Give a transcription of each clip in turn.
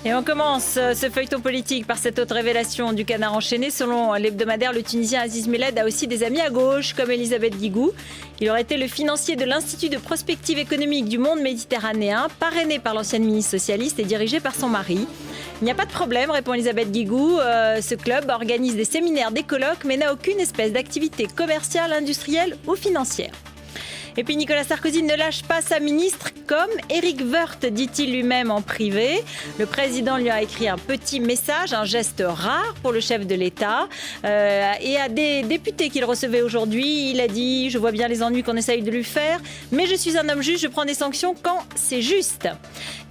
Et on commence ce feuilleton politique par cette autre révélation du Canard enchaîné. Selon l'hebdomadaire, le Tunisien Aziz Meled a aussi des amis à gauche, comme Elisabeth Guigou. Il aurait été le financier de l'Institut de prospective économique du monde méditerranéen, parrainé par l'ancienne ministre socialiste et dirigé par son mari. Il n'y a pas de problème, répond Elisabeth Guigou. Ce club organise des séminaires, des colloques, mais n'a aucune espèce d'activité commerciale, industrielle ou financière. Et puis Nicolas Sarkozy ne lâche pas sa ministre, comme Éric Woerth, dit-il lui-même en privé. Le président lui a écrit un petit message, un geste rare pour le chef de l'État. Et à des députés qu'il recevait aujourd'hui, il a dit « Je vois bien les ennuis qu'on essaye de lui faire, mais je suis un homme juste, je prends des sanctions quand c'est juste ».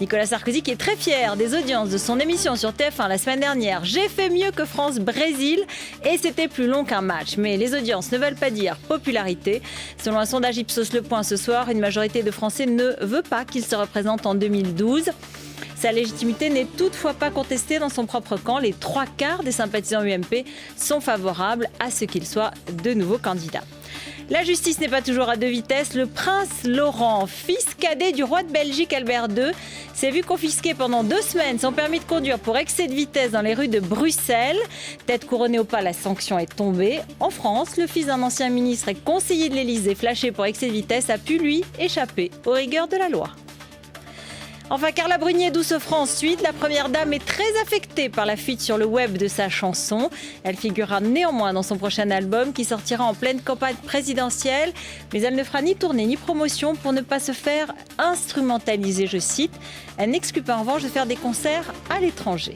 Nicolas Sarkozy qui est très fier des audiences de son émission sur TF1 la semaine dernière. « J'ai fait mieux que France-Brésil et c'était plus long qu'un match ». Mais les audiences ne veulent pas dire popularité. Selon un sondage Ipsos Le Point ce soir, une majorité de Français ne veut pas qu'il se représente en 2012. Sa légitimité n'est toutefois pas contestée dans son propre camp. Les 3/4 des sympathisants UMP sont favorables à ce qu'il soit de nouveau candidat. La justice n'est pas toujours à deux vitesses. Le prince Laurent, fils cadet du roi de Belgique Albert II, s'est vu confisquer pendant 2 semaines son permis de conduire pour excès de vitesse dans les rues de Bruxelles. Tête couronnée au pas, la sanction est tombée. En France, le fils d'un ancien ministre et conseiller de l'Élysée flashé pour excès de vitesse a pu, lui, échapper aux rigueurs de la loi. Enfin, Carla Bruni Douce fera ensuite. La première dame est très affectée par la fuite sur le web de sa chanson. Elle figurera néanmoins dans son prochain album qui sortira en pleine campagne présidentielle. Mais elle ne fera ni tournée ni promotion pour ne pas se faire instrumentaliser, je cite. Elle n'exclut pas en revanche de faire des concerts à l'étranger.